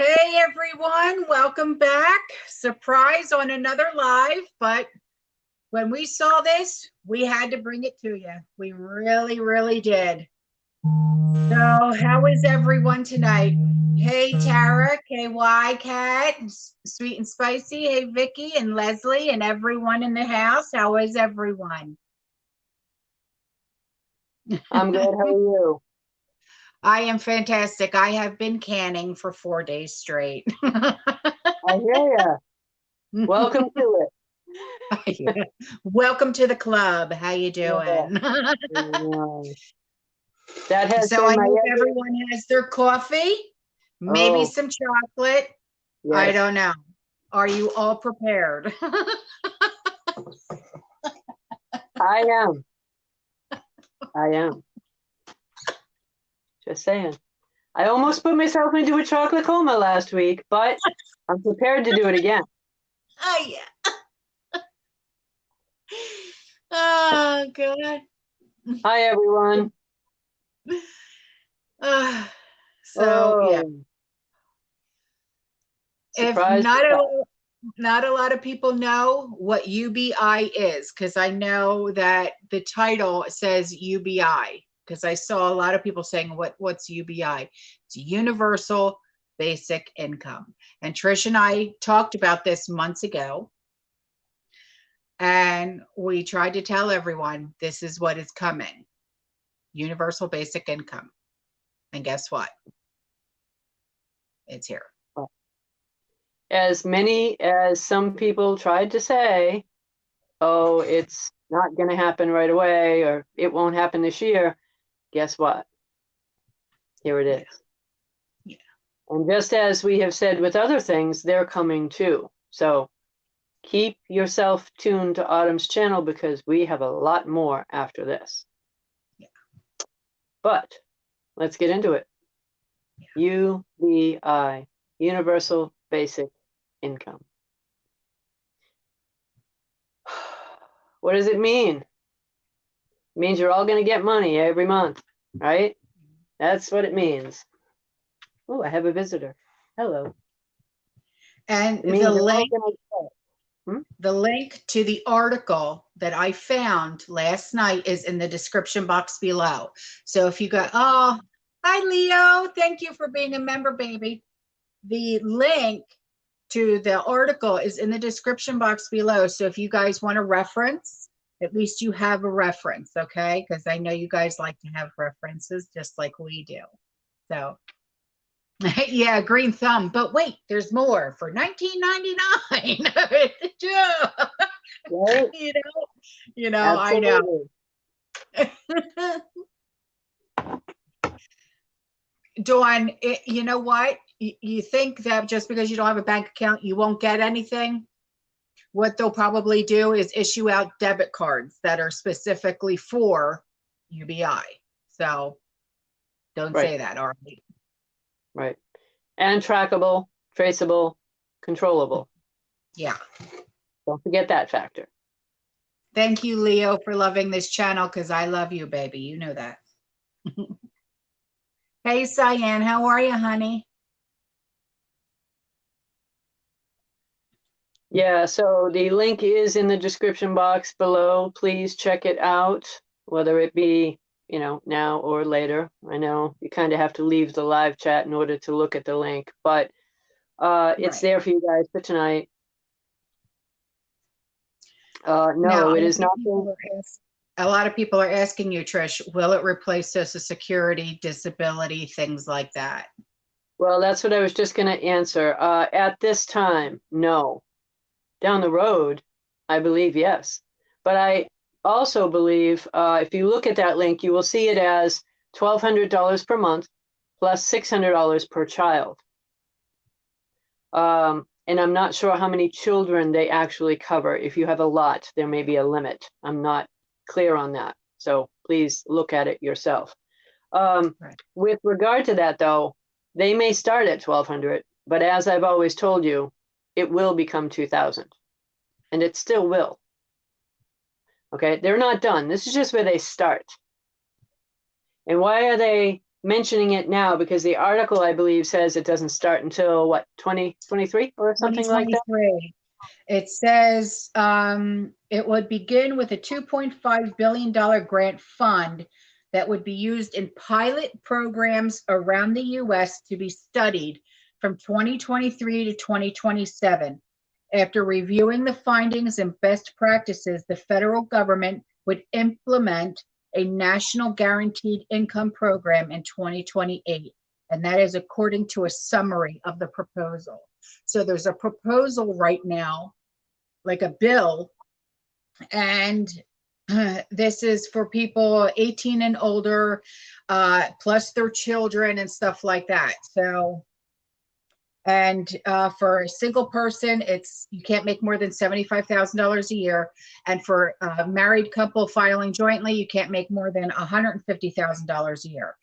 Hey everyone, welcome back. Surprise on another live, but when we saw this, we had to bring it to you. We really, really did. So, how is everyone tonight? Hey Tara, KY Cat, Sweet and Spicy. Hey Vicky and Leslie and everyone in the house. How is everyone? I'm good. How are you? I am fantastic. I have been canning for 4 days straight. I hear ya. Welcome to Welcome to the club. How you it. doing? Yeah. That has So been I my hope every. everyone has their coffee, maybe Oh, some chocolate. I yes, don't know. Are you all prepared? I am. I am. Just saying. I almost put myself into a chocolate coma last week, but I'm prepared to do it again. Oh yeah. Oh God. Hi, everyone. Uh, so yeah, Oh, if surprise, surprise. not a lot of people know what UBI is, because I know that the title says UBI, because I saw a lot of people saying what's UBI. It's Universal Basic Income. And Trish and I talked about this months ago, and we tried to tell everyone this is what is coming. Universal Basic Income. And guess what? It's here. As many as some people tried to say, oh, it's not going to happen right away, or it won't happen this year. Guess what? Here it Yeah. is. Yeah. And just as we have said with other things, they're coming too. So keep yourself tuned to Autumn's channel because we have a lot more after this. Yeah. But let's get into it. Yeah. UBI, Universal Basic Income. What does it mean? It means you're all going to get money every month, right? That's what it means. Oh, I have a visitor. Hello. And It means you're all going to get. Hmm? the link to the article that I found last night is in the description box below. So if you go, oh, hi Leo, thank you for being a member, baby. The link to the article is in the description box below. So if you guys want a reference, at least you have a reference, okay? Because I know you guys like to have references just like we do. So yeah, green thumb. But wait, there's more for 19.99. Right? you know, I know. Absolutely. Dawn, you know what? You think that just because you don't have a bank account, you won't get anything? What they'll probably do is issue out debit cards that are specifically for UBI. So don't Right, say that, all right? right. And trackable, traceable, controllable. Yeah. Don't forget that factor. Thank you, Leo, for loving this channel because I love you, baby. You know that. Hey, Cyan, how are you, honey? Yeah, so the link is in the description box below. Please check it out, whether it be, now or later. I know you kind of have to leave the live chat in order to look at the link, but it's Right. there for you guys for tonight. Now, No, it is not. a lot of people are asking you, Trish, will it replace Social Security, disability, things like that? Well, that's what I was just going to answer. At this time, no. Down the road, I believe yes. But I also believe if you look at that link, you will see it as $1,200 per month plus $600 per child. And I'm not sure how many children they actually cover. If you have a lot, there may be a limit. I'm not clear on that. So please look at it yourself. Right. With regard to that, though, they may start at 1,200, but as I've always told you, it will become 2,000, and it still will. Okay, they're not done. This is just where they start. And why are they mentioning it now because the article, I believe, says it doesn't start until what, 2023 or something like that? 2023. It says it would begin with a $2.5 billion grant fund that would be used in pilot programs around the U.S. to be studied from 2023 to 2027. After reviewing the findings and best practices, the federal government would implement a national guaranteed income program in 2028. And that is according to a summary of the proposal. So there's a proposal right now, like a bill, and this is for people 18 and older, plus their children and stuff like that. So, and for a single person, it's you can't make more than $75,000 a year, and for a married couple filing jointly, you can't make more than $150,000 a year.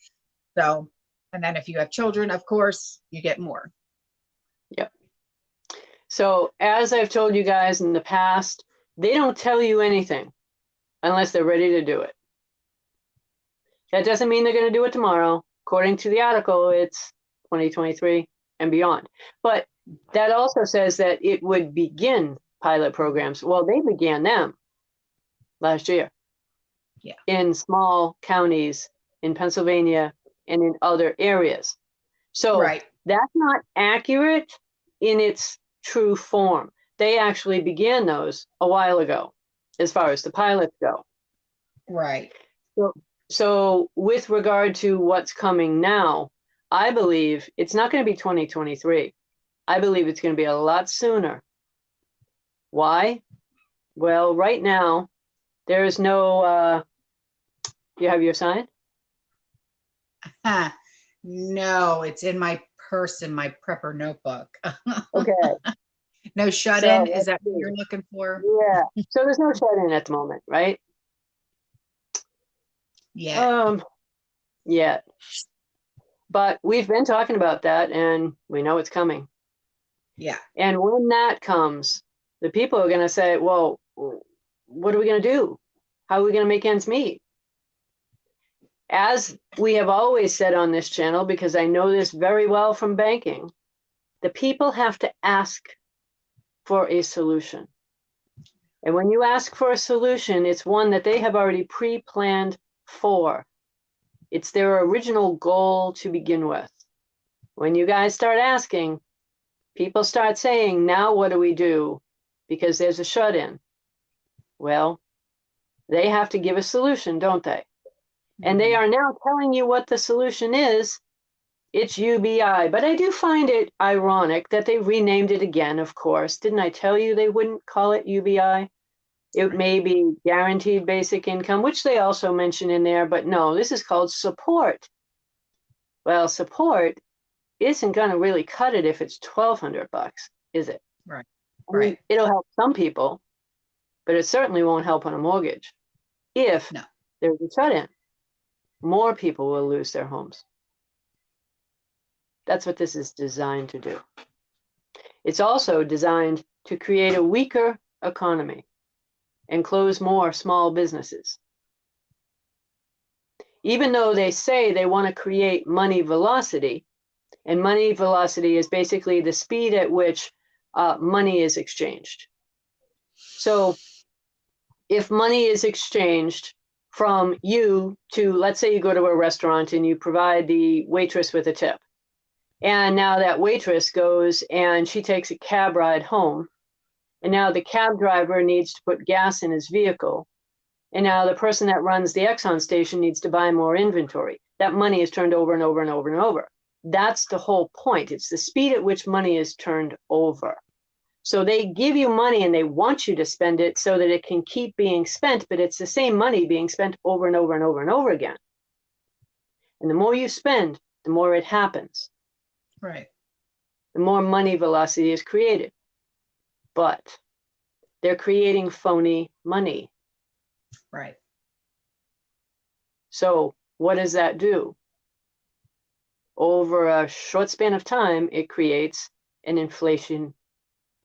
So, and then if you have children, of course, you get more. Yep. So as I've told you guys in the past, they don't tell you anything unless they're ready to do it. That doesn't mean they're going to do it tomorrow. According to the article, it's 2023 and beyond. But that also says that it would begin pilot programs. Well, they began them last year. Yeah. In small counties in Pennsylvania and in other areas. So Right. That's not accurate in its true form. They actually began those a while ago, as far as the pilots go. Right. So with regard to what's coming now, I believe it's not going to be 2023. I believe it's going to be a lot sooner. Why? Well, right now, there is no, you have your sign? No, it's in my purse in my prepper notebook. Okay. No shut-in, is that what you're looking for? Yeah. So there's no shut-in at the moment, right? Yeah. Yeah. But we've been talking about that and we know it's coming. Yeah. And when that comes, the people are going to say, well, what are we going to do? How are we going to make ends meet? As we have always said on this channel, because I know this very well from banking, the people have to ask for a solution. And when you ask for a solution, it's one that they have already pre-planned for. It's their original goal to begin with. When you guys start asking, people start saying, now what do we do? Because there's a shut-in. Well, they have to give a solution, don't they? And they are now telling you what the solution is. It's UBI. But I do find it ironic that they renamed it again, of course. Didn't I tell you they wouldn't call it UBI? It may be guaranteed basic income, which they also mention in there, but no, this is called support. Well, support isn't going to really cut it if it's $1,200, is it? Right. I mean, it'll help some people, but it certainly won't help on a mortgage. If there's a shut-in, more people will lose their homes. That's what this is designed to do. It's also designed to create a weaker economy and close more small businesses. Even though they say they want to create money velocity, and money velocity is basically the speed at which money is exchanged. So if money is exchanged from you to, let's say you go to a restaurant and you provide the waitress with a tip. And now that waitress goes and she takes a cab ride home. And now the cab driver needs to put gas in his vehicle. And now the person that runs the Exxon station needs to buy more inventory. That money is turned over and over and over and over. That's the whole point. It's the speed at which money is turned over. So they give you money and they want you to spend it so that it can keep being spent, but it's the same money being spent over and over and over and over again. And the more you spend, the more it happens. Right. The more money velocity is created. But they're creating phony money. Right. So what does that do? Over a short span of time, it creates an inflation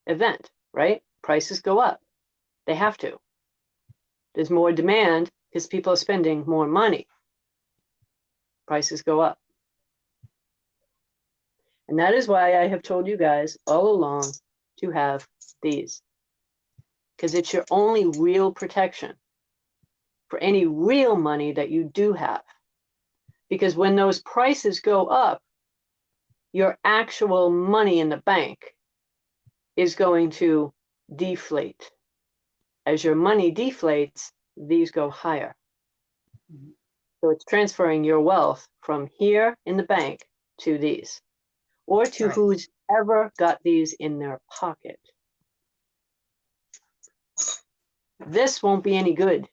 event, right? Prices go up. They have to. There's more demand because people are spending more money. Prices go up. And that is why I have told you guys all along to have these, because it's your only real protection for any real money that you do have. Because when those prices go up, your actual money in the bank is going to deflate. As your money deflates, these go higher. So it's transferring your wealth from here in the bank to these, or to Right. who's ever got these in their pocket. This won't be any good.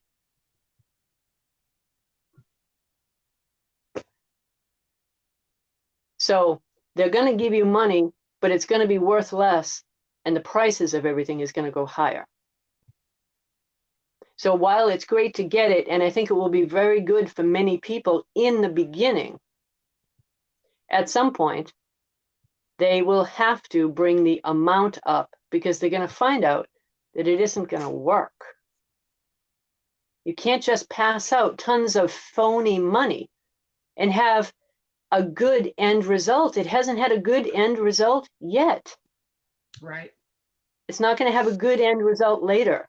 So they're going to give you money, but it's going to be worth less, and the prices of everything is going to go higher. So while it's great to get it, and I think it will be very good for many people in the beginning, at some point, they will have to bring the amount up because they're going to find out that it isn't going to work. You can't just pass out tons of phony money and have a good end result. It hasn't had a good end result yet. Right. It's not going to have a good end result later.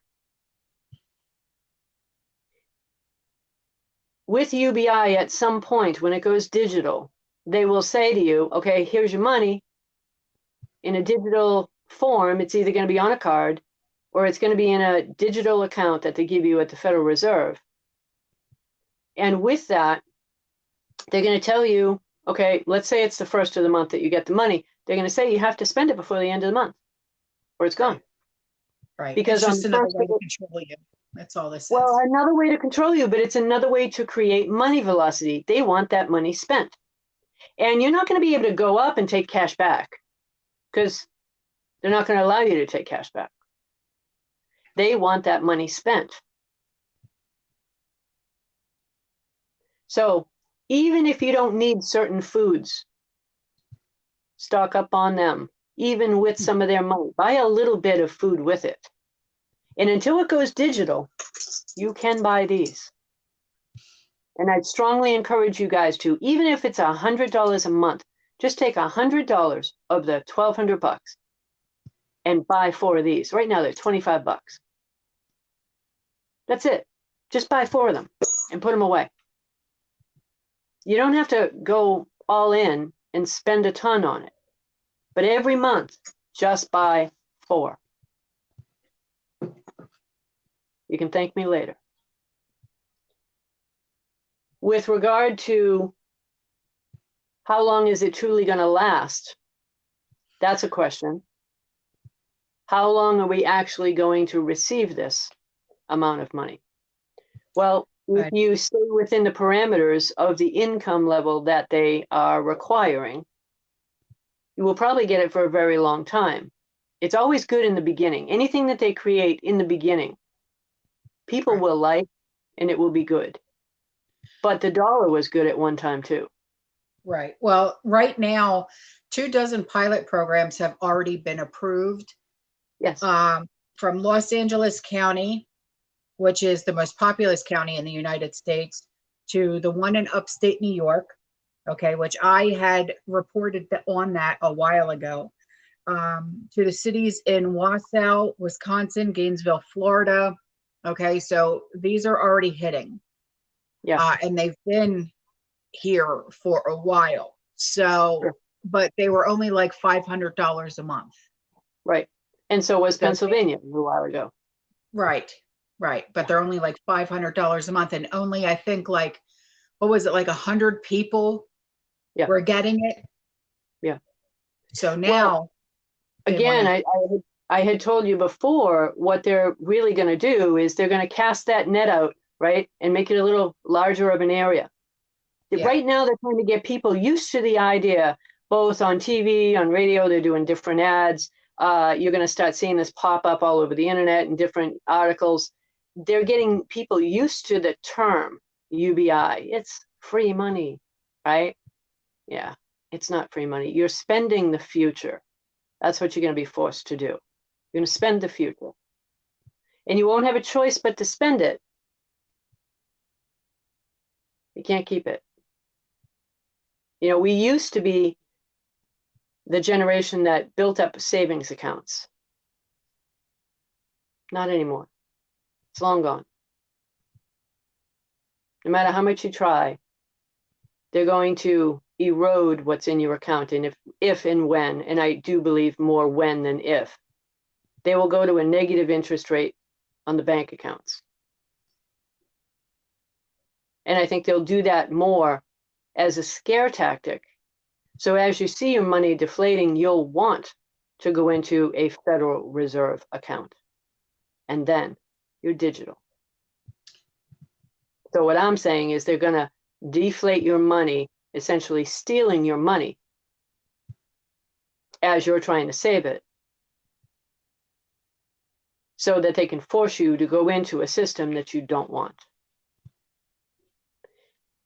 With UBI, at some point when it goes digital, they will say to you, okay, here's your money. In a digital form, it's either going to be on a card or it's going to be in a digital account that they give you at the Federal Reserve. And with that, they're going to tell you, okay, let's say it's the first of the month that you get the money. They're going to say you have to spend it before the end of the month or it's gone. Right. Because It's on just the another first way of to it, control you. That's all this is. well, another way to control you, but it's another way to create money velocity. They want that money spent. And you're not going to be able to go up and take cash back because they're not going to allow you to take cash back. They want that money spent. So even if you don't need certain foods, stock up on them, even with some of their money. Buy a little bit of food with it. And until it goes digital, you can buy these. And I'd strongly encourage you guys to, even if it's $100 a month, just take $100 of the $1,200 and buy 4 of these. Right now they're $25. That's it. Just buy 4 of them and put them away. You don't have to go all in and spend a ton on it. But every month, just buy 4. You can thank me later. With regard to how long is it truly going to last? That's a question. How long are we actually going to receive this amount of money? Well, if Right. you stay within the parameters of the income level that they are requiring, you will probably get it for a very long time. It's always good in the beginning. Anything that they create in the beginning, people Right. will like, and it will be good. But the dollar was good at one time too. Right. Well, right now, 24 pilot programs have already been approved Yes. from Los Angeles County, which is the most populous county in the United States, to the one in upstate New York, okay, which I had reported on that a while ago, to the cities in Wausau, Wisconsin, Gainesville, Florida. Okay, so these are already hitting, Yeah. and they've been here for a while. So, Sure. but they were only like $500 a month. Right. And so was So Pennsylvania a while ago. right, right. But they're only like $500 a month, and only I think like what was it, like 100 people Yeah. were getting it. Yeah. So Well, now they want again, to. I had told you before what they're really going to do is they're going to cast that net out, right, and make it a little larger of an area. Yeah. Right now, they're trying to get people used to the idea, both on TV, on radio. They're doing different ads. You're going to start seeing this pop up all over the internet in different articles. They're getting people used to the term UBI. It's free money, right? Yeah, it's not free money. You're spending the future. That's what you're going to be forced to do. You're going to spend the future. And you won't have a choice but to spend it. You can't keep it. You know, we used to be the generation that built up savings accounts. Not anymore. It's long gone. No matter how much you try, they're going to erode what's in your account. And if and when, and I do believe more when than if, they will go to a negative interest rate on the bank accounts. And I think they'll do that more as a scare tactic. So as you see your money deflating, you'll want to go into a Federal Reserve account. And then you're digital. So what I'm saying is they're going to deflate your money, essentially stealing your money as you're trying to save it, so that they can force you to go into a system that you don't want.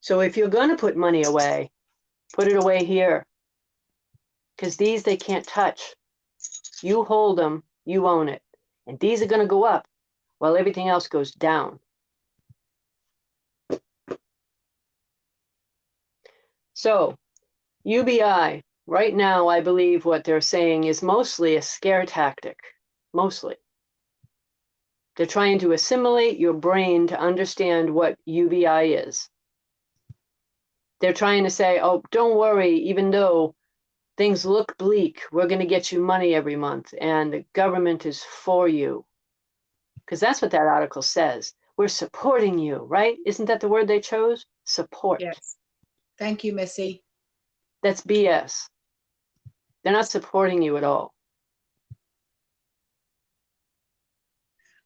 So if you're going to put money away, put it away here, because these they can't touch. You hold them, you own it. And these are going to go up while everything else goes down. So UBI, right now, I believe what they're saying is mostly a scare tactic, mostly. They're trying to assimilate your brain to understand what UBI is. They're trying to say, oh, don't worry, even though things look bleak, we're going to get you money every month and the government is for you. Because that's what that article says. We're supporting you, right? Isn't that the word they chose? Support. Yes. Thank you, Missy. That's BS. They're not supporting you at all.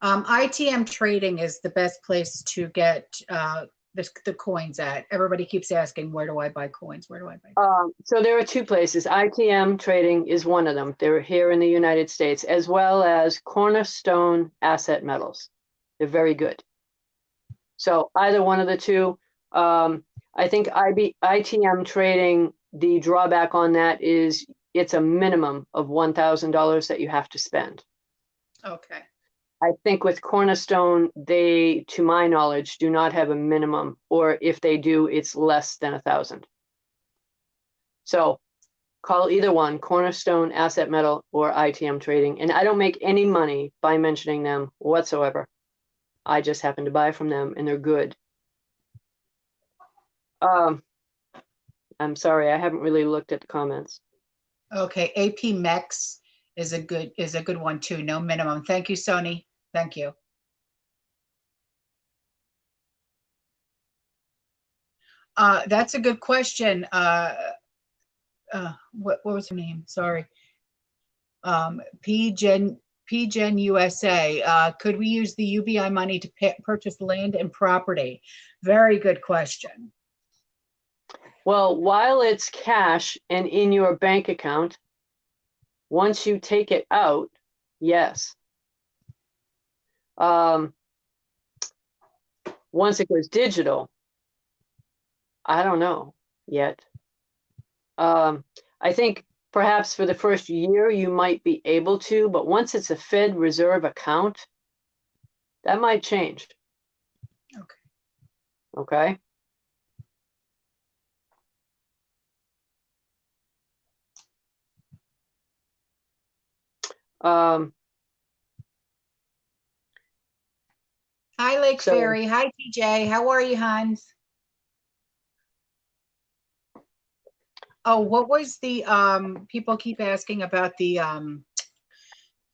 ITM trading is the best place to get the coins at. Everybody keeps asking, where do I buy coins? Where do I buy coins? So there are two places. ITM trading is one of them. They're here in the United States, as well as Cornerstone Asset Metals. They're very good. So either one of the two. I think ITM trading, the drawback on that is it's a minimum of $1,000 that you have to spend. Okay. I think with Cornerstone, they, to my knowledge, do not have a minimum, or if they do, it's less than 1,000. So call either one, Cornerstone Asset Metal or ITM Trading. And I don't make any money by mentioning them whatsoever. I just happen to buy from them and they're good. I'm sorry, I haven't really looked at the comments. Okay, AP Mex is a good one too. No minimum. Thank you, Sony. Thank you. That's a good question. What was her name? Sorry. PGen USA. Could we use the UBI money to purchase land and property? Very good question. Well, while it's cash and in your bank account, once you take it out, yes. Once it goes digital, I don't know yet. I think perhaps for the first year you might be able to, but once it's a Fed Reserve account, that might change. Okay. Okay. Hi, Lake Fairy. Hi, TJ. How are you, Hans? Oh, what was the people keep asking about the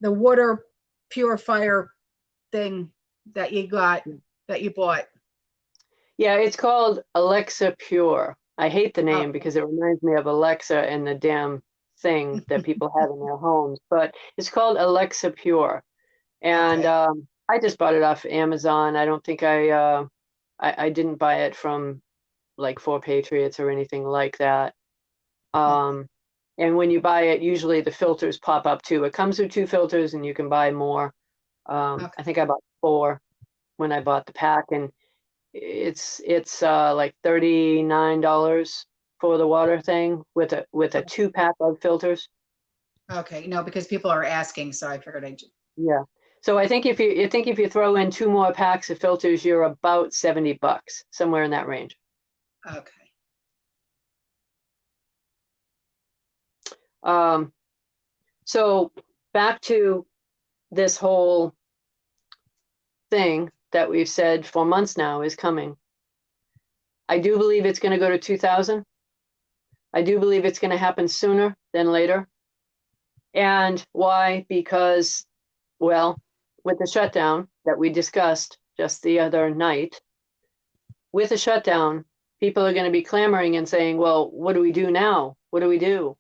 water purifier thing that you bought? Yeah, it's called Alexa Pure. I hate the name because it reminds me of Alexa and the damn thing that people have in their homes, but it's called Alexa Pure. And Okay. I just bought it off Amazon. I don't think I didn't buy it from like 4Patriots or anything like that. And when you buy it, usually the filters pop up too. It comes with 2 filters and you can buy more. Okay. I think I bought 4 when I bought the pack, and it's like $39 for the water thing with a 2-pack of filters. Okay. No, because people are asking, so I figured I'd just. Yeah. So I think if you throw in 2 more packs of filters, you're about $70, somewhere in that range. Okay. So back to this whole thing that we've said for months now is coming. I do believe it's going to go to 2000. I do believe it's going to happen sooner than later. And why? Because, well, with the shutdown that we discussed just the other night, with a shutdown, people are going to be clamoring and saying, well, what do we do now? What do we do?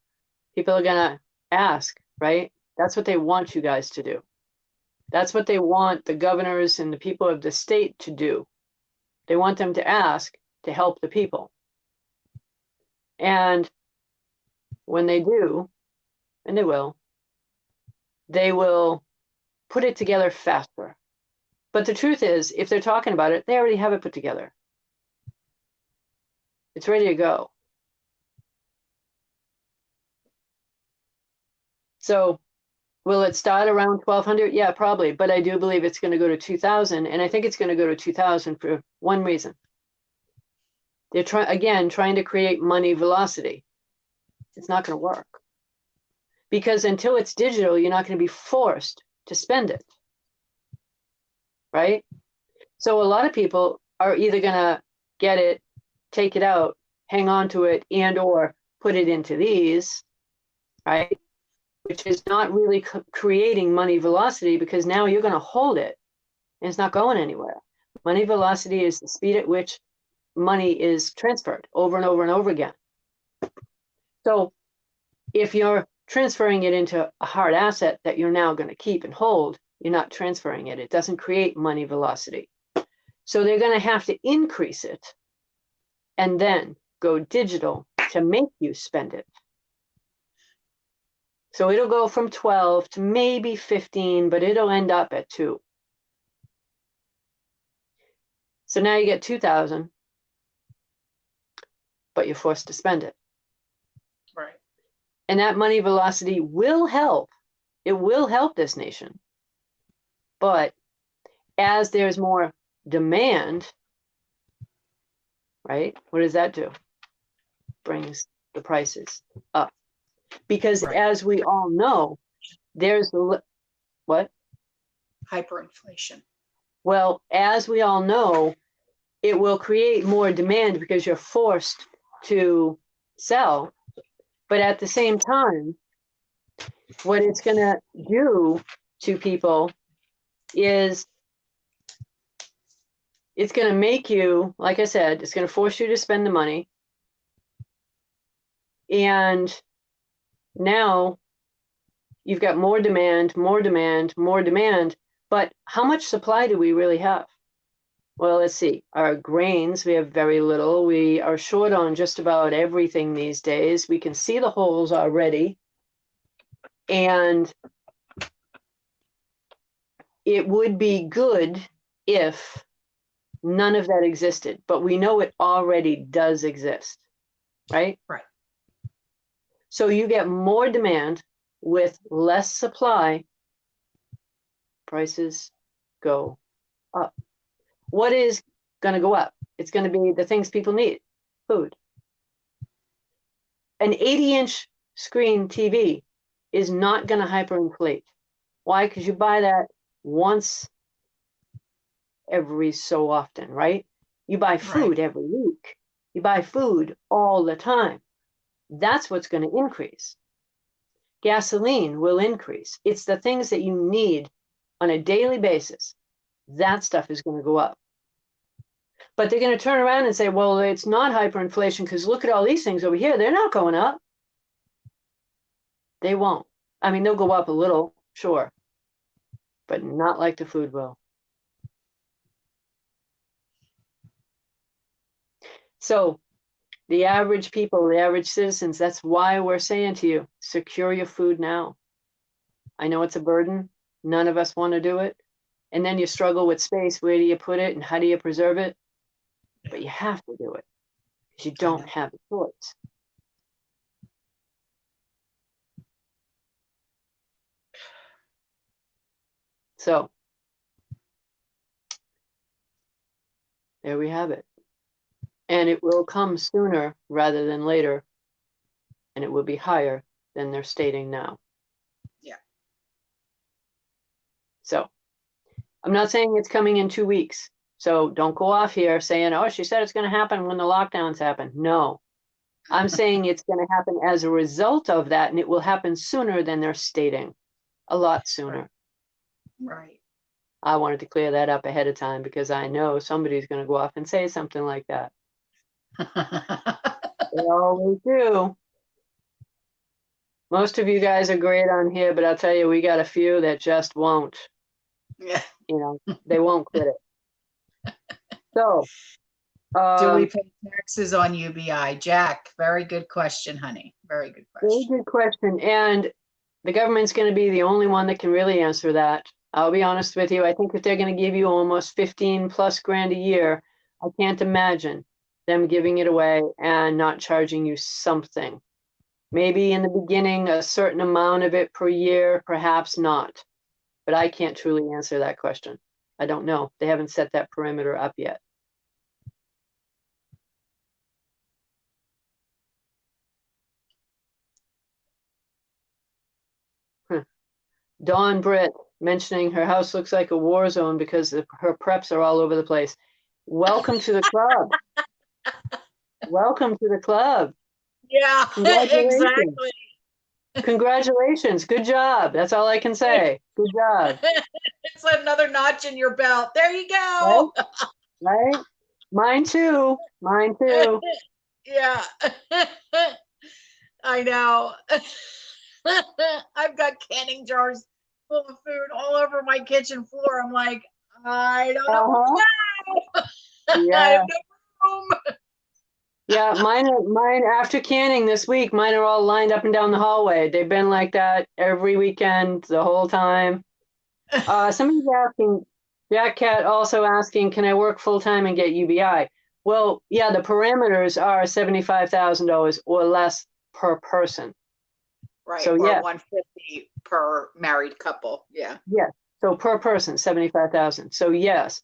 People are going to ask, right? That's what they want you guys to do. That's what they want the governors and the people of the state to do. They want them to ask to help the people. And when they do, and they will put it together faster. But the truth is, if they're talking about it, they already have it put together. It's ready to go. So will it start around 1200? Yeah, probably. But I do believe it's going to go to 2000. And I think it's going to go to 2000 for one reason. They're trying to create money velocity. It's not going to work. Because until it's digital, you're not going to be forced to spend it. Right? So a lot of people are either going to get it, take it out, hang on to it, and or put it into these, right? Which is not really creating money velocity, because now you're going to hold it and it's not going anywhere. Money velocity is the speed at which money is transferred over and over and over again. So if you're transferring it into a hard asset that you're now going to keep and hold, you're not transferring it. It doesn't create money velocity. So they're going to have to increase it and then go digital to make you spend it. So it'll go from 12 to maybe 15, but it'll end up at 2. So now you get 2000, but you're forced to spend it. Right. And that money velocity will help. It will help this nation. But as there's more demand, right? What does that do? Brings the prices up. Because Right. as we all know, there's what? Hyperinflation. Well, as we all know, it will create more demand because you're forced to sell. But at the same time, what it's going to do to people is it's going to make you, like I said, it's going to force you to spend the money. And now you've got more demand, more demand, more demand. But how much supply do we really have? Well, let's see. Our grains, we have very little. We are short on just about everything these days. We can see the holes already. And it would be good if none of that existed, but we know it already does exist, right? Right. So you get more demand with less supply, prices go up. What is going to go up? It's going to be the things people need, food. An 80-inch screen TV is not going to hyperinflate. Why? Because you buy that once every so often, right? You buy food every week. You buy food all the time. That's what's going to increase. Gasoline will increase. It's the things that you need on a daily basis. That stuff is going to go up. But they're going to turn around and say, well, it's not hyperinflation because look at all these things over here. They're not going up. They won't. I mean, they'll go up a little, sure, but not like the food will. So the average people, the average citizens, that's why we're saying to you, secure your food now. I know it's a burden. None of us want to do it. And then you struggle with space. Where do you put it and how do you preserve it? But you have to do it because you don't have a choice. So there we have it. And it will come sooner rather than later. And it will be higher than they're stating now. Yeah. So I'm not saying it's coming in 2 weeks. So don't go off here saying, oh, she said it's going to happen when the lockdowns happen. No, I'm saying it's going to happen as a result of that, and it will happen sooner than they're stating, a lot sooner. Right. I wanted to clear that up ahead of time because I know somebody's going to go off and say something like that. They always do. Most of you guys are great on here, but I'll tell you, we got a few that just won't. Yeah. You know, they won't quit it. So, Do we pay taxes on UBI? Jack, very good question, honey. Very good very question. good question. And the government's going to be the only one that can really answer that. I'll be honest with you. I think if they're going to give you almost 15 plus grand a year, I can't imagine them giving it away and not charging you something. Maybe in the beginning, a certain amount of it per year, perhaps not. But I can't truly answer that question. I don't know. They haven't set that perimeter up yet. Dawn Britt mentioning her house looks like a war zone because her preps are all over the place. Welcome to the club. Welcome to the club. Yeah, Congratulations. exactly. Congratulations. Good job. That's all I can say. Good job. It's another notch in your belt. There you go. Right? Mine too. Mine too. Yeah. I know. I've got canning jars full of food all over my kitchen floor. I'm like, I don't know where to go. I Yeah. have no room. Yeah, mine after canning this week, mine are all lined up and down the hallway. They've been like that every weekend, the whole time. Somebody's asking, Jack Cat also asking, can I work full time and get UBI? Well, yeah, the parameters are $75,000 or less per person. Right. So or yeah, 150 per married couple. Yeah. yes. So per person, 75,000. So yes,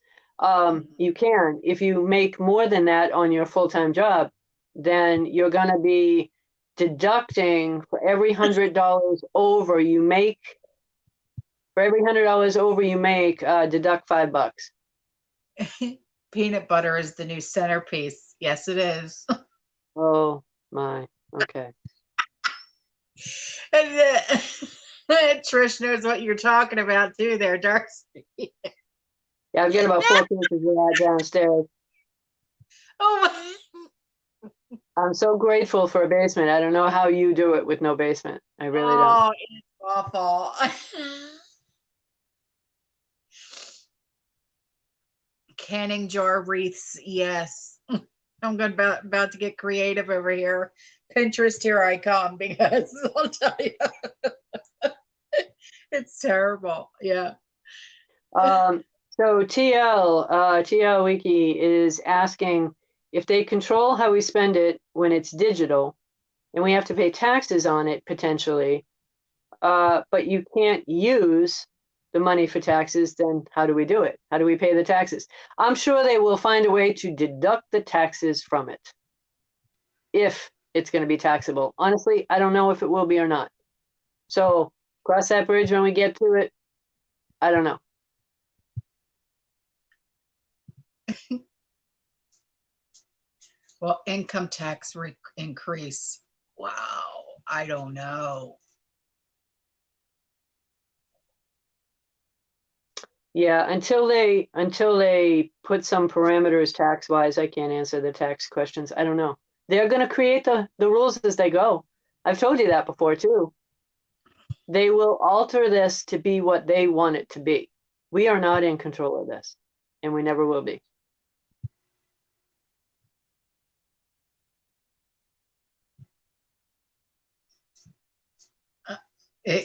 you can. If you make more than that on your full-time job, then you're going to be deducting for every $100 over you make. For every $100 over you make, deduct $5. Peanut butter is the new centerpiece. Yes, it is. Oh my. Okay. And, Trish knows what you're talking about too there, Darcy. Yeah, I've got about 4 cases of that downstairs. Oh my. I'm so grateful for a basement. I don't know how you do it with no basement. I really don't. Oh, it's awful. Canning jar wreaths, yes. I'm going about to get creative over here. Pinterest, here I come, because I'll tell you, it's terrible. Yeah. So TL Wiki is asking if they control how we spend it when it's digital and we have to pay taxes on it potentially, but you can't use the money for taxes, then how do we do it? How do we pay the taxes? I'm sure they will find a way to deduct the taxes from it if it's going to be taxable. Honestly, I don't know if it will be or not. So cross that bridge when we get to it. I don't know. Well, income tax increase. Wow. I don't know. Yeah, until they put some parameters tax wise, I can't answer the tax questions. I don't know. They're going to create the rules as they go. I've told you that before too. They will alter this to be what they want it to be. We are not in control of this, and we never will be.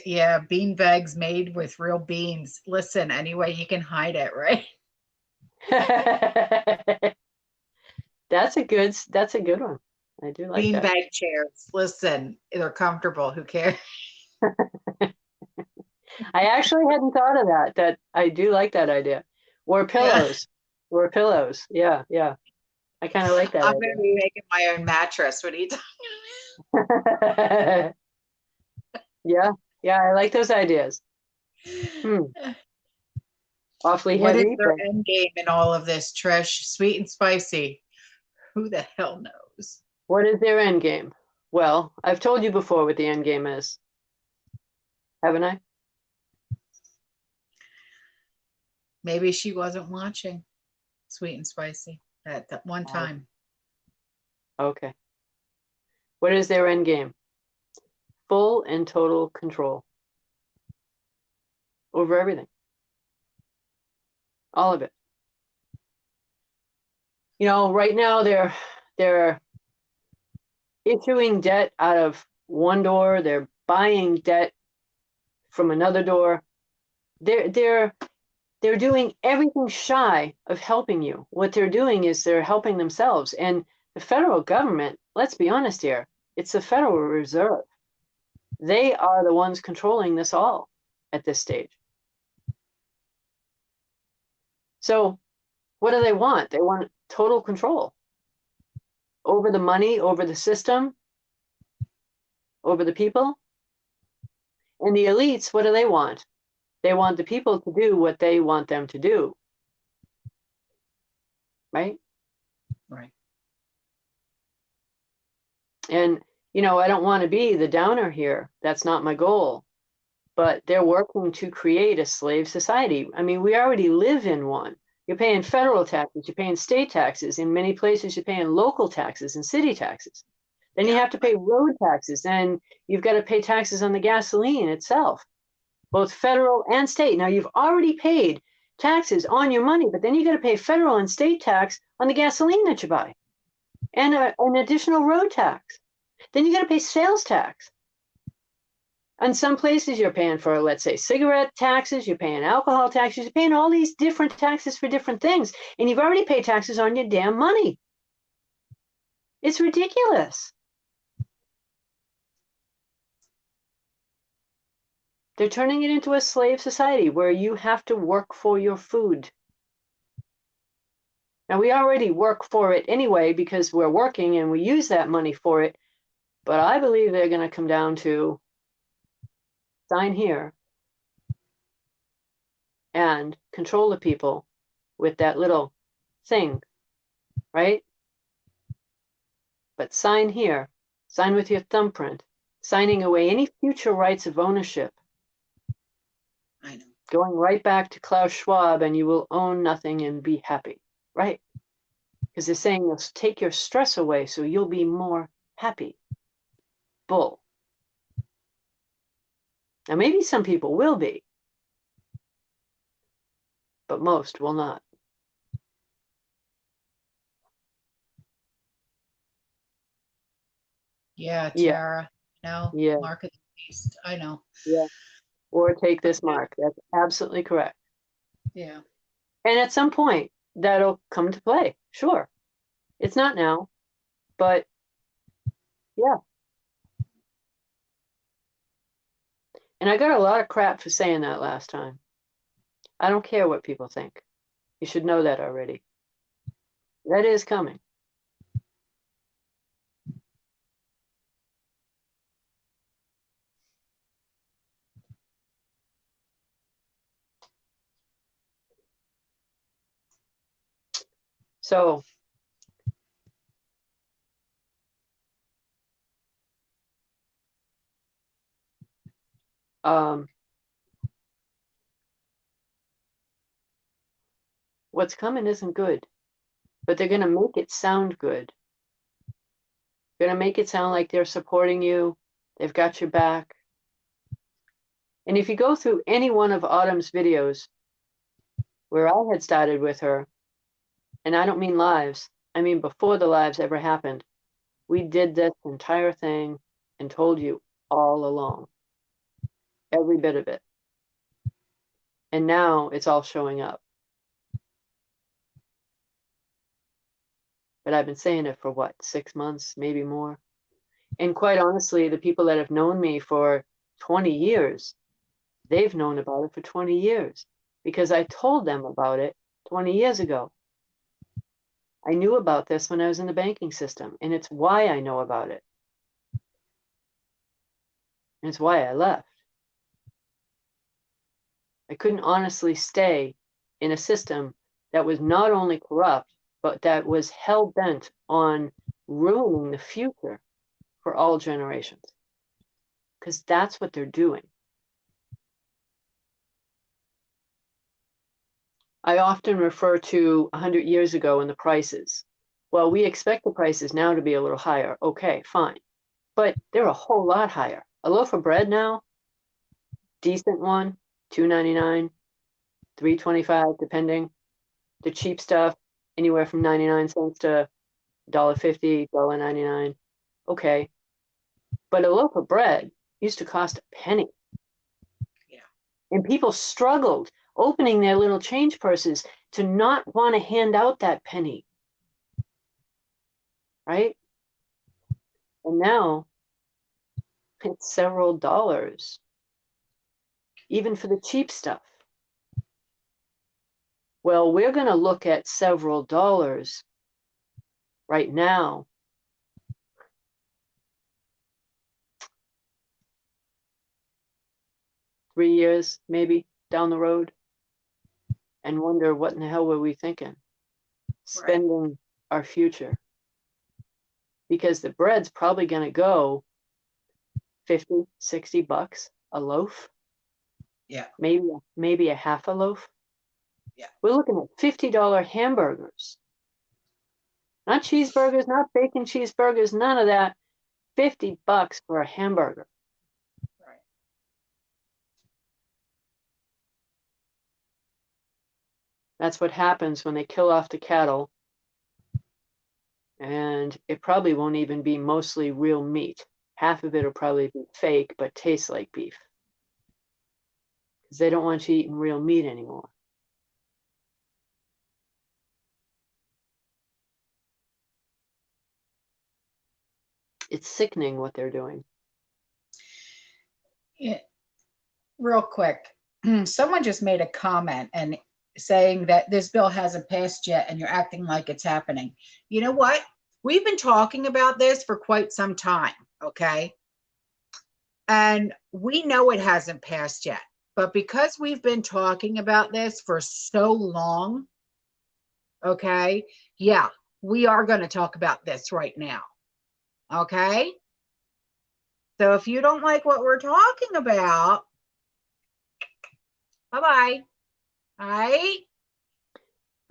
Yeah, bean bags made with real beans. Listen, any way you can hide it, right? That's a good one. I do like Bean that. bag chairs. Listen, they're comfortable. Who cares? I actually hadn't thought of that. That I do like that idea. Or pillows. Or pillows. Yeah, yeah. I kind of like that I'm idea. going to be making my own mattress. What are you talking Yeah. Yeah. I like those ideas. Hmm. Awfully What is heavy, their but end game in all of this, Trish? Sweet and spicy. Who the hell knows? what is their end game? Well, I've told you before what the end game is, haven't I? Maybe she wasn't watching Sweet and Spicy at that one Oh, time. okay. What is their end game? Full and total control over everything, all of it. You know, right now they're issuing debt out of one door, they're buying debt from another door. They're doing everything shy of helping you. What they're doing is they're helping themselves. And the federal government, let's be honest here, it's the Federal Reserve. They are the ones controlling this all at this stage. So what do they want? They want total control over the money, over the system, over the people. And the elites, what do they want? They want the people to do what they want them to do, right? Right. And, you know, I don't want to be the downer here. That's not my goal. But they're working to create a slave society. I mean, we already live in one. You're paying federal taxes, you're paying state taxes. In many places, you're paying local taxes and city taxes. Then you Yeah. have to pay road taxes, and you've got to pay taxes on the gasoline itself, both federal and state. Now, you've already paid taxes on your money, but then you got to pay federal and state tax on the gasoline that you buy, and an additional road tax. Then you got to pay sales tax. In some places, you're paying for, let's say, cigarette taxes, you're paying alcohol taxes, you're paying all these different taxes for different things, and you've already paid taxes on your damn money. It's ridiculous. They're turning it into a slave society where you have to work for your food. Now, we already work for it anyway because we're working and we use that money for it, but I believe they're going to come down to sign here and control the people with that little thing, right? But sign here, sign with your thumbprint, signing away any future rights of ownership, I know. going right back to Klaus Schwab, and you will own nothing and be happy, right? Because they're saying you'll take your stress away so you'll be more happy. Bull. Now, maybe some people will be, but most will not. Yeah, Yeah, Tara. No, yeah, Mark of the Beast. I know. yeah. Or take this mark. That's absolutely correct. Yeah. And at some point, that'll come to play. Sure. It's not now, but yeah. And I got a lot of crap for saying that last time. I don't care what people think. You should know that already. That is coming. So, um, what's coming isn't good, but they're going to make it sound good. They're going to make it sound like they're supporting you. They've got your back. And if you go through any one of Autumn's videos where I had started with her, and I don't mean lives, I mean before the lives ever happened, we did this entire thing and told you all along, every bit of it. And now it's all showing up. But I've been saying it for what, 6 months, maybe more? And quite honestly, the people that have known me for 20 years, they've known about it for 20 years because I told them about it 20 years ago. I knew about this when I was in the banking system, and it's why I know about it. And it's why I left. I couldn't honestly stay in a system that was not only corrupt, but that was hell-bent on ruining the future for all generations. Because that's what they're doing. I often refer to 100 years ago and the prices. Well, we expect the prices now to be a little higher. Okay, fine. But they're a whole lot higher. A loaf of bread now, decent one, $2.99, $3.25, depending. The cheap stuff, anywhere from 99 cents to $1.50, $1.99. Okay. But a loaf of bread used to cost a penny. Yeah. And people struggled opening their little change purses to not want to hand out that penny. Right? And now it's several dollars, even for the cheap stuff. Well, we're going to look at several dollars right now. Three years, maybe, down the road, and wonder what in the hell were we thinking? Spending our future. Because the bread's probably going to go 50, 60 bucks a loaf. Yeah. Maybe a half a loaf. Yeah. We're looking at $50 hamburgers. Not cheeseburgers, not bacon cheeseburgers, none of that. 50 bucks for a hamburger. Right. That's what happens when they kill off the cattle. And it probably won't even be mostly real meat. Half of it will probably be fake, but tastes like beef. Because they don't want you eating real meat anymore. It's sickening what they're doing. Yeah. Real quick, someone just made a comment and saying that this bill hasn't passed yet and you're acting like it's happening. You know what? We've been talking about this for quite some time, okay? And we know it hasn't passed yet. But because we've been talking about this for so long, okay, yeah, we are going to talk about this right now, okay? So if you don't like what we're talking about, bye-bye. All right.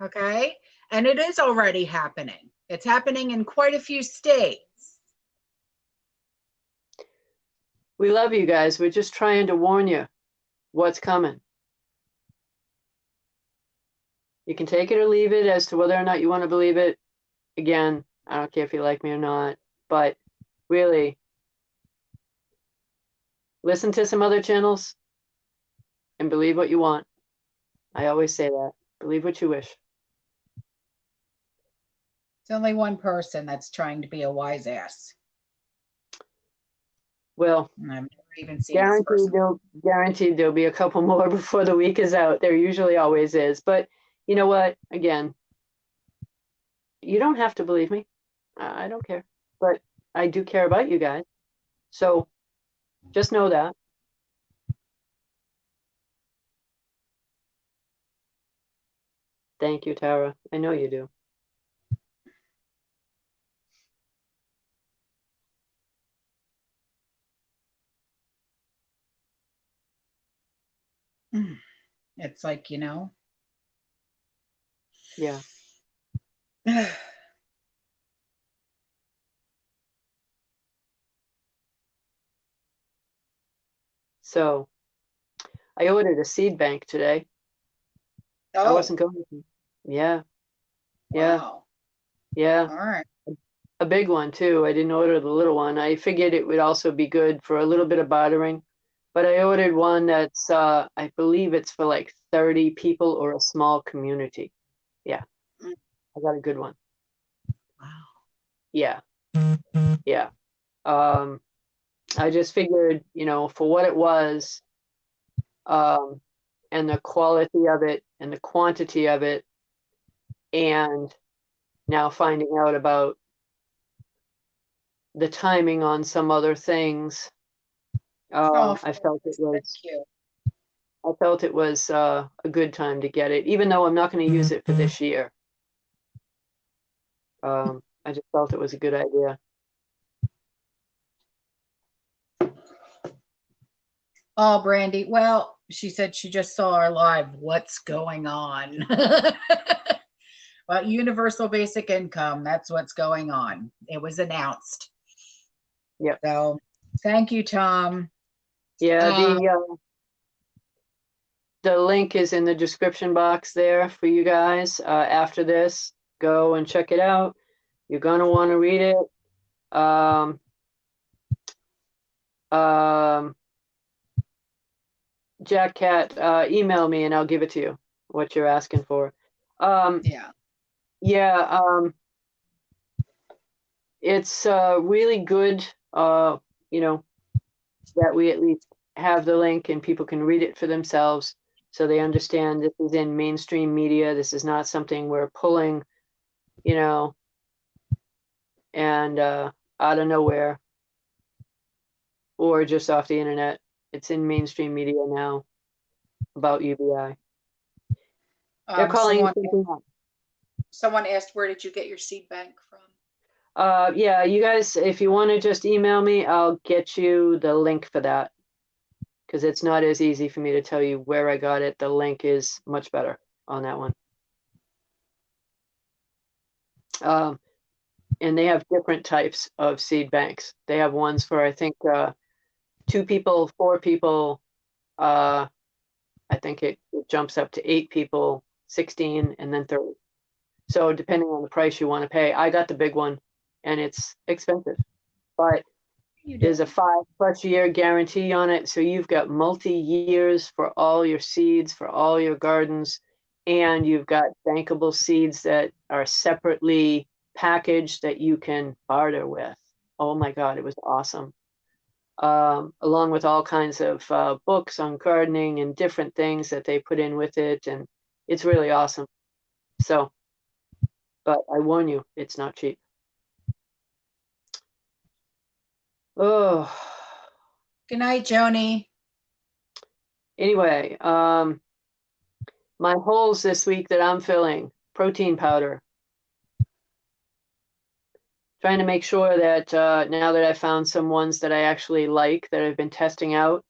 Okay. And it is already happening. It's happening in quite a few states. We love you guys. We're just trying to warn you what's coming. You can take it or leave it as to whether or not you want to believe it. Again, I don't care if you like me or not, but really, listen to some other channels and believe what you want. I always say that. Believe what you wish. It's only one person that's trying to be a wise ass. Well, And I've never even seen this guaranteed there'll be a couple more before the week is out. There usually always is. But you know what? Again, you don't have to believe me. I don't care. But I do care about you guys. So just know that. Thank you, Tara. I know you do. It's like, you know. Yeah. So I ordered a seed bank today. I wasn't going to. Yeah. Yeah. Wow. Yeah. All right. A big one too. I didn't order the little one. I figured it would also be good for a little bit of bartering. But I ordered one that's I believe it's for like 30 people or a small community. Yeah. I got a good one. Wow. Yeah. Yeah. I just figured, for what it was, and the quality of it and the quantity of it, and now finding out about the timing on some other things, Oh, I felt it that's was cute. a good time to get it, even though I'm not going to use it for this year. I just felt it was a good idea. Oh, Brandy. Well, she said she just saw our live. What's going on? Well, universal basic income. That's what's going on. It was announced. Yep. So thank you, Tom. Yeah, Uh, the link is in the description box there for you guys. After this, go and check it out. You're gonna want to read it. Um, Jack Cat, email me and I'll give it to you, what you're asking for. yeah. Yeah, it's really good, you know, that we at least have the link and people can read it for themselves so they understand this is in mainstream media. This is not something we're pulling, you know, and out of nowhere or just off the internet. It's in mainstream media now about UBI. They're calling something up. Someone asked, where did you get your seed bank from? Yeah, you guys, if you want to just email me, I'll get you the link for that because it's not as easy for me to tell you where I got it. The link is much better on that one. And they have different types of seed banks. They have ones for, I think, 2 people, 4 people. I think it jumps up to 8 people, 16, and then 30. So depending on the price you want to pay, I got the big one and it's expensive, but there's a 5+ year guarantee on it. So you've got multi-years for all your seeds, for all your gardens, and you've got bankable seeds that are separately packaged that you can barter with. Oh my God, it was awesome. Along with all kinds of books on gardening and different things that they put in with it. And it's really awesome. So, but I warn you, it's not cheap. Oh, Good night, Joni. anyway, my holes this week that I'm filling, protein powder. Trying to make sure that now that I found some ones that I actually like that I've been testing out,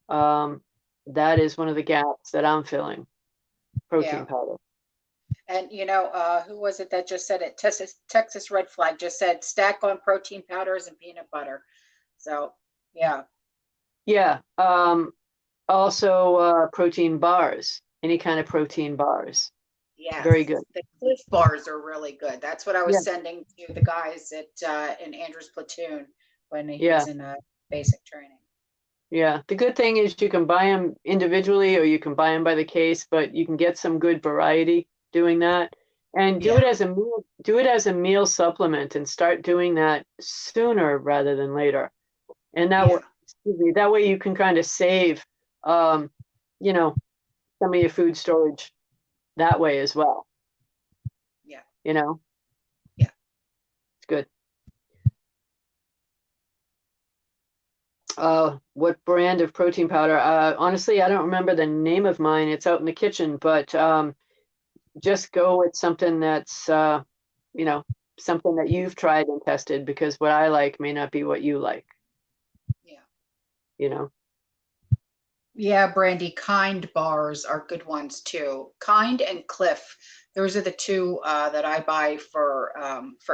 that is one of the gaps that I'm filling, protein Yeah. powder. And who was it that just said it? Texas Red Flag just said stack on protein powders and peanut butter. So yeah. Yeah. Also protein bars, any kind of protein bars. Yes. Very good. The Cliff bars are really good. That's what I Yeah. was sending to the guys at in Andrew's platoon when he Yeah. was in basic training. Yeah. The good thing is you can buy them individually or you can buy them by the case, but you can get some good variety doing that. And do Yeah. it as a meal supplement and start doing that sooner rather than later. And Yeah. that way you can kind of save um, you know, some of your food storage that way as well. Yeah. You know, Yeah. it's good. What brand of protein powder? Honestly, I don't remember the name of mine. It's out in the kitchen, but just go with something that's you know, something that you've tried and tested because what I like may not be what you like, Yeah. you know. Yeah, Brandy, Kind bars are good ones too. Kind and Cliff. Those are the two that I buy for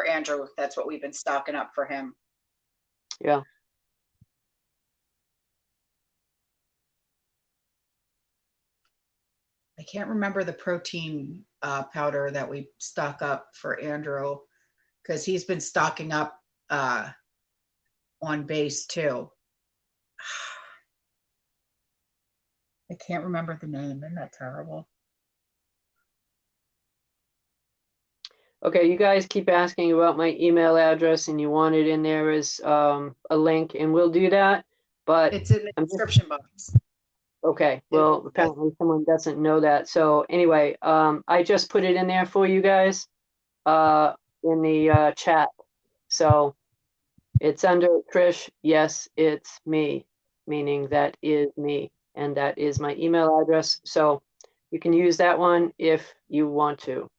Andrew. That's what we've been stocking up for him. Yeah. I can't remember the protein powder that we stock up for Andrew because he's been stocking up on base too. I can't remember the name. Isn't that terrible? Okay, you guys keep asking about my email address and you want it in there as a link, and we'll do that. But It's in the I'm just description box. okay. Well, apparently someone doesn't know that. So anyway, I just put it in there for you guys uh, in the chat. So it's under Trish. Yes, it's me. meaning that is me, and that is my email address. So you can use that one if you want to.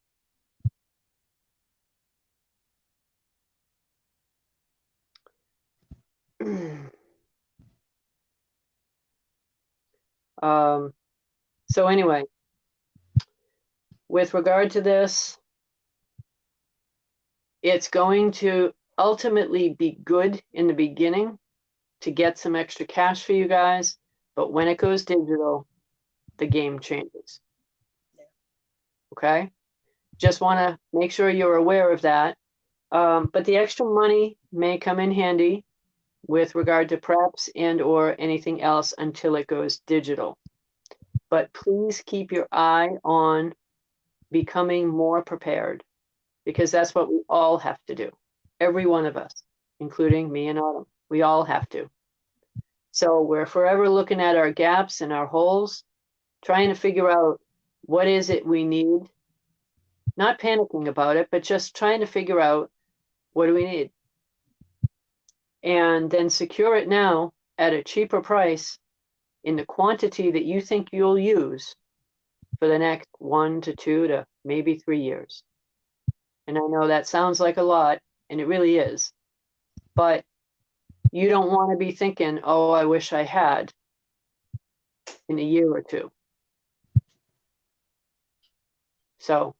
So anyway, with regard to this, it's going to ultimately be good in the beginning to get some extra cash for you guys, but when it goes digital, the game changes. Okay? Just want to make sure you're aware of that. But the extra money may come in handy with regard to preps and or anything else until it goes digital. But please keep your eye on becoming more prepared, because that's what we all have to do. Every one of us, including me and Autumn, we all have to. So we're forever looking at our gaps and our holes, trying to figure out what is it we need, not panicking about it, but just trying to figure out what do we need. And then secure it now at a cheaper price in the quantity that you think you'll use for the next 1 to 2 to maybe 3 years. And I know that sounds like a lot, and it really is, but you don't want to be thinking, oh, I wish I had in a year or two. So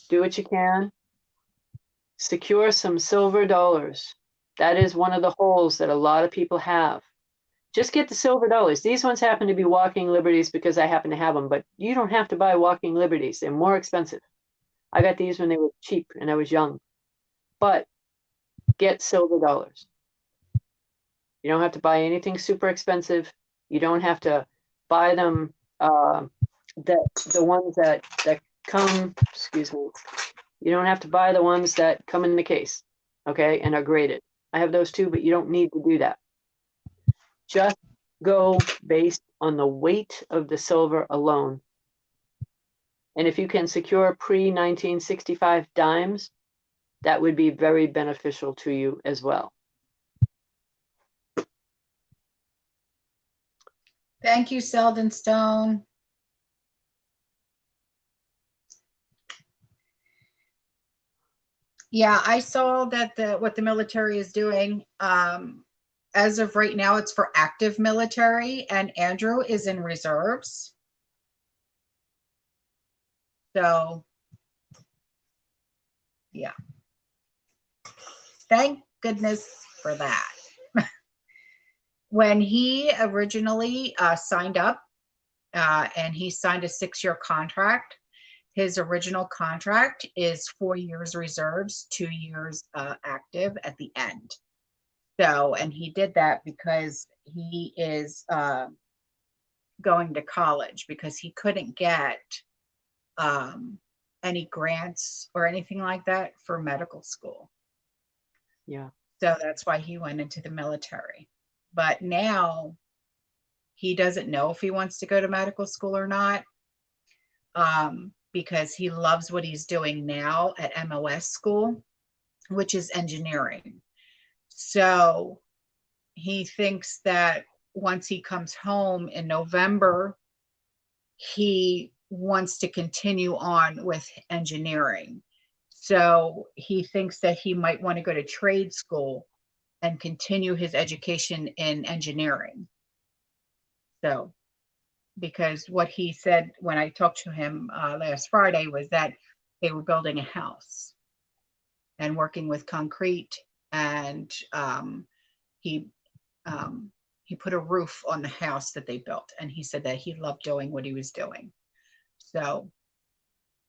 do what you can. Secure some silver dollars. That is one of the holes that a lot of people have. Just get the silver dollars. These ones happen to be Walking Liberties because I happen to have them, but you don't have to buy Walking Liberties. They're more expensive. I got these when they were cheap and I was young. But get silver dollars. You don't have to buy anything super expensive. You don't have to buy them, the ones that come, excuse me, you don't have to buy the ones that come in the case, okay, and are graded. I have those too, but you don't need to do that. Just go based on the weight of the silver alone. And if you can secure pre-1965 dimes, that would be very beneficial to you as well. Thank you, Selden Stone. Yeah, I saw that what the military is doing. As of right now, it's for active military, and Andrew is in reserves. So, yeah. Thank goodness for that. When he originally signed up, and he signed a 6-year contract, his original contract is 4 years reserves, 2 years active at the end. So, and he did that because he is going to college because he couldn't get any grants or anything like that for medical school. Yeah. So that's why he went into the military. But now he doesn't know if he wants to go to medical school or not, because he loves what he's doing now at MOS school, which is engineering. So he thinks that once he comes home in November, he wants to continue on with engineering. So he thinks that he might want to go to trade school and continue his education in engineering. So, because what he said when I talked to him last Friday was that they were building a house and working with concrete, and he put a roof on the house that they built, and he said that he loved doing what he was doing. So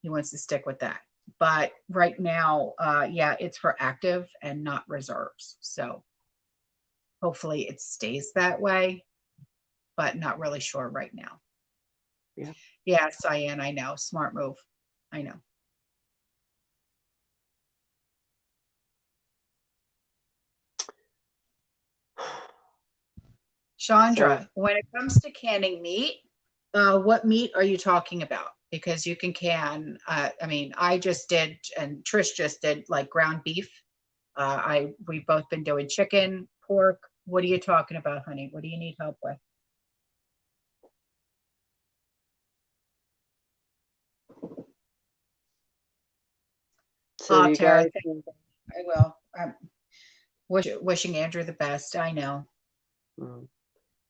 he wants to stick with that. But right now, yeah, it's for active and not reserves. So hopefully it stays that way, but not really sure right now. Yeah. Yeah, Cyan, I know. Smart move. I know. Chandra, when it comes to canning meat, what meat are you talking about? Because you can can, I mean, I just did, and Trish just did like ground beef. We've both been doing chicken, pork, What are you talking about, honey? What do you need help with? So Oh, do you Tara, guys, I will. I'm wishing Andrew the best. I know. do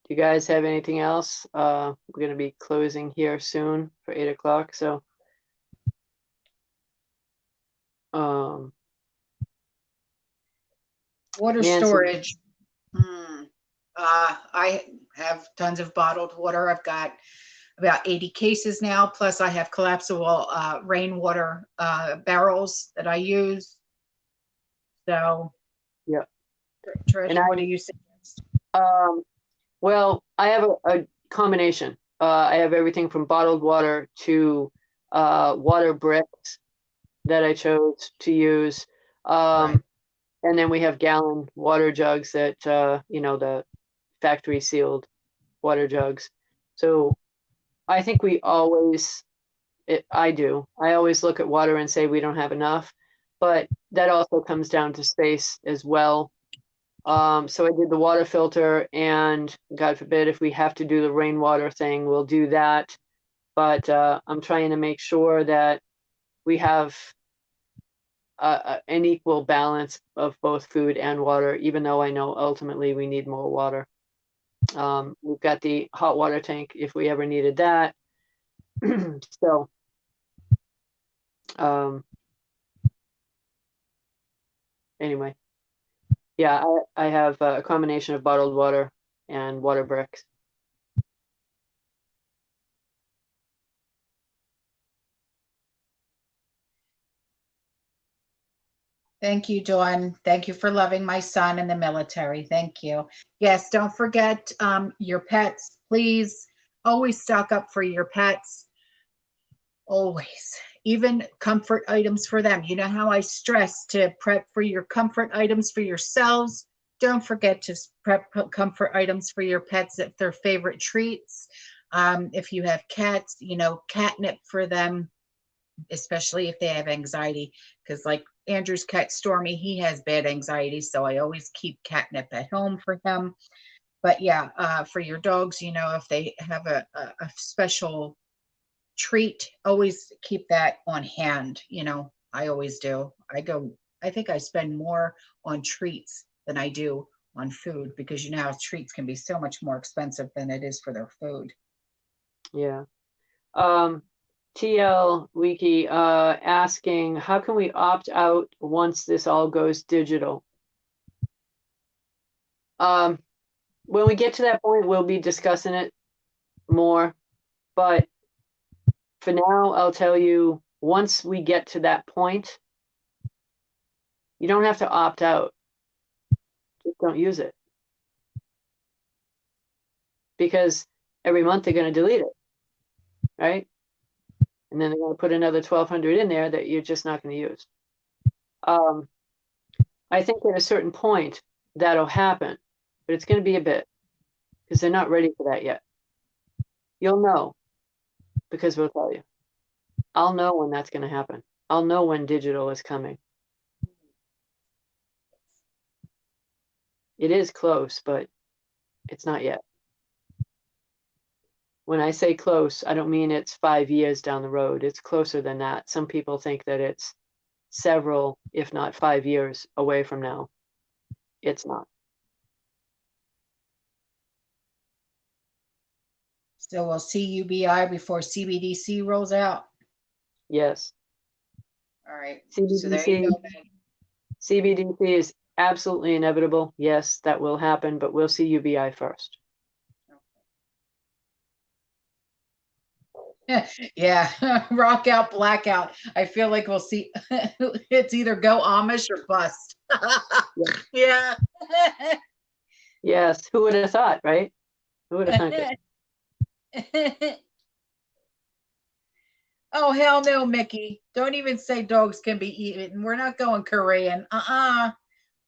you guys have anything else? We're gonna be closing here soon for 8 o'clock, so um Water Nancy, storage. I have tons of bottled water. I've got about 80 cases now. Plus, I have collapsible rainwater barrels that I use. So, yeah. Trish, And what do you suggest? well, I have a combination. I have everything from bottled water to water bricks that I chose to use. Right. And then we have gallon water jugs that, the factory sealed water jugs. So I think I always look at water and say we don't have enough, but that also comes down to space as well. So I did the water filter, and God forbid if we have to do the rainwater thing, we'll do that. But I'm trying to make sure that we have an equal balance of both food and water, even though I know ultimately we need more water. We've got the hot water tank if we ever needed that. So, um, anyway, yeah, I have a combination of bottled water and water bricks. Thank you, Dawn. Thank you for loving my son in the military. Thank you. Yes, don't forget your pets. Please always stock up for your pets. Always. Even comfort items for them. You know how I stress to prep for your comfort items for yourselves? Don't forget to prep comfort items for your pets if they're favorite treats. If you have cats, catnip for them, especially if they have anxiety. Because, like Andrew's cat, Stormy, he has bad anxiety. So I always keep catnip at home for him. But yeah, for your dogs, if they have a special treat, always keep that on hand. I always do. I think I spend more on treats than I do on food because how treats can be so much more expensive than it is for their food. Yeah. Um, TL Wiki asking, how can we opt out once this all goes digital? Um, when we get to that point, we'll be discussing it more. But for now, I'll tell you, once we get to that point, you don't have to opt out. Just don't use it. Because every month they're going to delete it, right? And then they're going to put another 1,200 in there that you're just not going to use. I think at a certain point that'll happen, but it's going to be a bit because they're not ready for that yet. You'll know because we'll tell you. I'll know when that's going to happen. I'll know when digital is coming. It is close, but it's not yet. When I say close, I don't mean it's 5 years down the road. It's closer than that. Some people think that it's several, if not 5 years away from now. It's not. So we'll see UBI before CBDC rolls out. Yes. All right. So there you CBDC, go. CBDC is absolutely inevitable. Yes, that will happen, but we'll see UBI first. Yeah, rock out, blackout. I feel like we'll see. It's either go Amish or bust. Yeah. Yes, who would have thought, right? Who would have thunk it? Oh, hell no, Mickey. Don't even say dogs can be eaten. We're not going Korean. I'm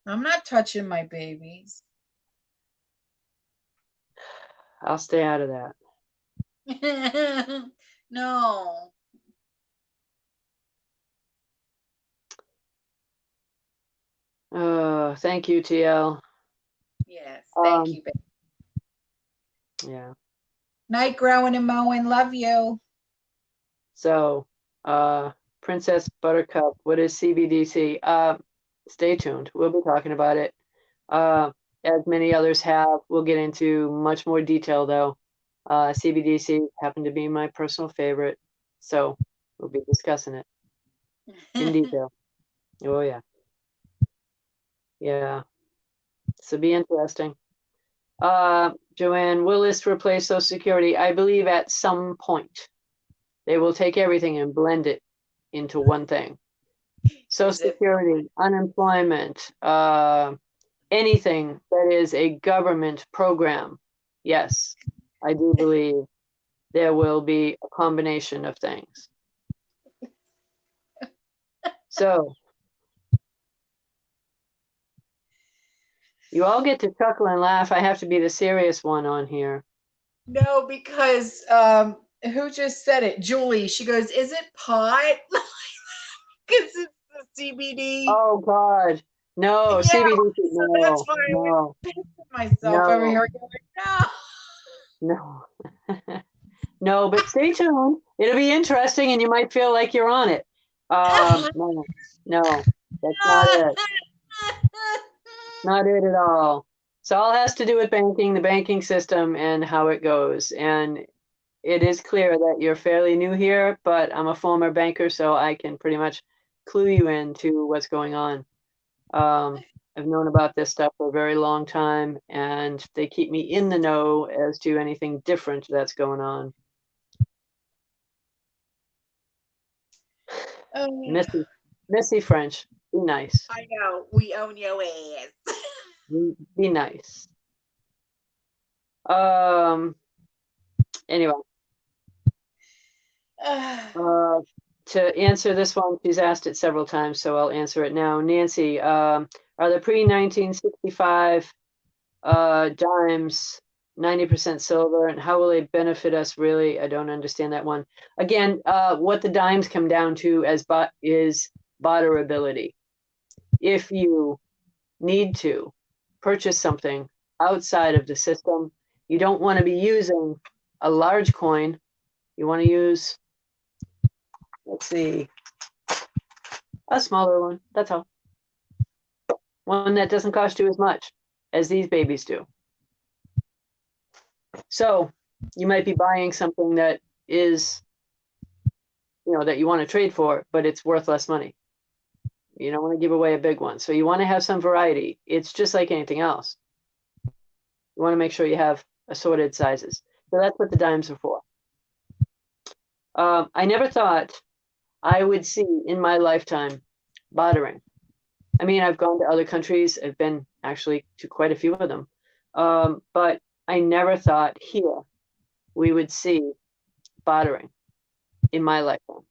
not touching my babies. I'll stay out of that. No. Thank you, TL. Yes. Thank Um, you, babe. yeah. Night, growing and mowing. Love you. So, Princess Buttercup, what is CBDC? Stay tuned. We'll be talking about it. As many others have, we'll get into much more detail though. CBDC happened to be my personal favorite, so we'll be discussing it in detail. Oh yeah, yeah. So be interesting. Joanne, will this replace Social Security? I believe at some point they will take everything and blend it into one thing. Social Is it? Security, unemployment, anything that is a government program. Yes, I do believe there will be a combination of things. So you all get to chuckle and laugh. I have to be the serious one on here. No, because who just said it? Julie. She goes, "Is it pot?" Because it's the CBD. Oh God, no, Yeah. CBD, So that's no, why I was no, pissing myself over no, here going, no, no. But stay tuned. It'll be interesting, and you might feel like you're on it. no. No, no, that's not it. Not it at all. So all has to do with banking, the banking system, and how it goes. And it is clear that you're fairly new here, but I'm a former banker, so I can pretty much clue you into what's going on. I've known about this stuff for a very long time, and they keep me in the know as to anything different that's going on. Oh, Missy, Missy French, be nice. I know. We own your ass. Be nice. Um, anyway. Uh, to answer this one, she's asked it several times, so I'll answer it now. Nancy, are the pre-1965 dimes 90% silver, and how will they benefit us really? I don't understand that one. Again, what the dimes come down to is barterability. If you need to purchase something outside of the system, you don't want to be using a large coin. You want to use, let's see, a smaller one, that's all. One that doesn't cost you as much as these babies do. So you might be buying something that is, that you want to trade for, but it's worth less money. You don't want to give away a big one. So you want to have some variety. It's just like anything else. You want to make sure you have assorted sizes. So that's what the dimes are for. I never thought I would see in my lifetime bartering. I mean, I've gone to other countries. I've been actually to quite a few of them. But I never thought here we would see bartering in my lifetime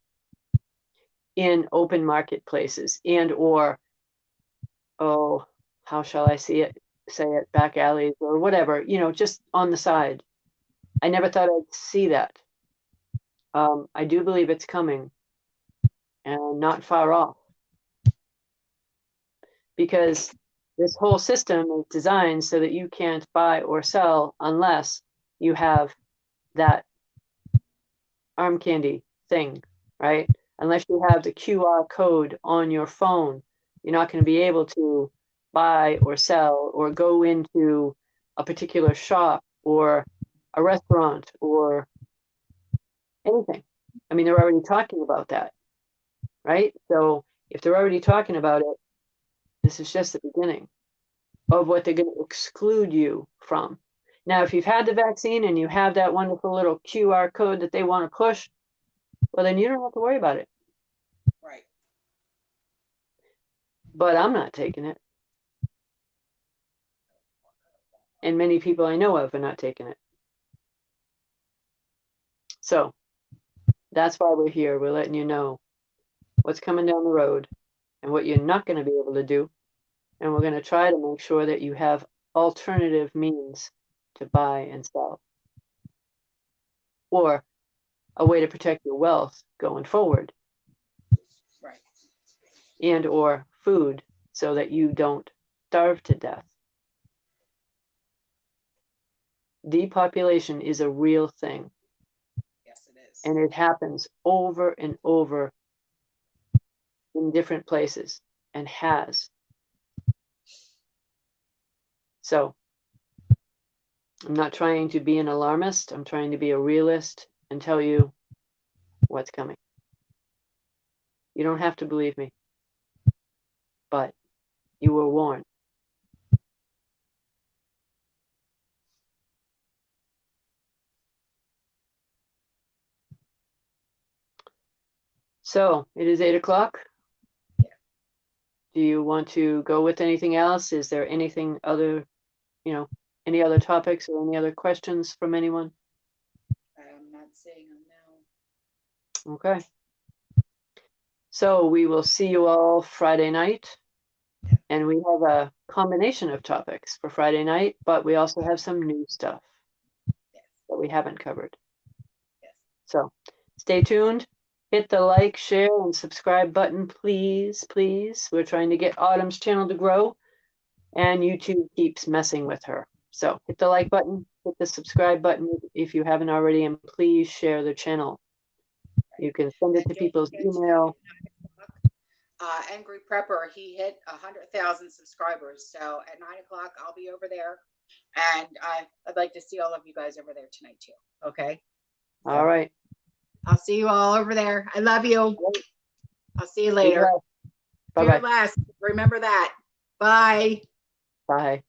in open marketplaces and or, oh, how shall I say it, back alleys or whatever, just on the side. I never thought I'd see that. I do believe it's coming and not far off because this whole system is designed so that you can't buy or sell unless you have that arm candy thing, right? Unless you have the QR code on your phone, you're not going to be able to buy or sell or go into a particular shop or a restaurant or anything. I mean, they're already talking about that, right? So if they're already talking about it, this is just the beginning of what they're going to exclude you from. Now, if you've had the vaccine and you have that wonderful little QR code that they want to push, well, then you don't have to worry about it. Right. But I'm not taking it. And many people I know of are not taking it. So that's why we're here. We're letting you know what's coming down the road and what you're not going to be able to do. And we're going to try to make sure that you have alternative means to buy and sell or a way to protect your wealth going forward. Right. And or food so that you don't starve to death. Depopulation is a real thing. Yes, it is. And it happens over and over in different places and has. So I'm not trying to be an alarmist. I'm trying to be a realist and tell you what's coming. You don't have to believe me, but you were warned. So it is 8 o'clock. Yeah. Do you want to go with anything else? Is there anything other, any other topics or any other questions from anyone? I'm not seeing them now. Okay. So we will see you all Friday night. And we have a combination of topics for Friday night, but we also have some new stuff that we haven't covered. Yes. So stay tuned. Hit the like, share, and subscribe button, please, please. We're trying to get Autumn's channel to grow, and YouTube keeps messing with her. So hit the like button, hit the subscribe button if you haven't already, and please share the channel. You can send it to people's email. Angry Prepper, he hit 100,000 subscribers. So at 9 o'clock, I'll be over there, and I'd like to see all of you guys over there tonight too. Okay. All right. I'll see you all over there. I love you. I'll see you later. Bye-bye. Fearless. Remember that. Bye. Bye.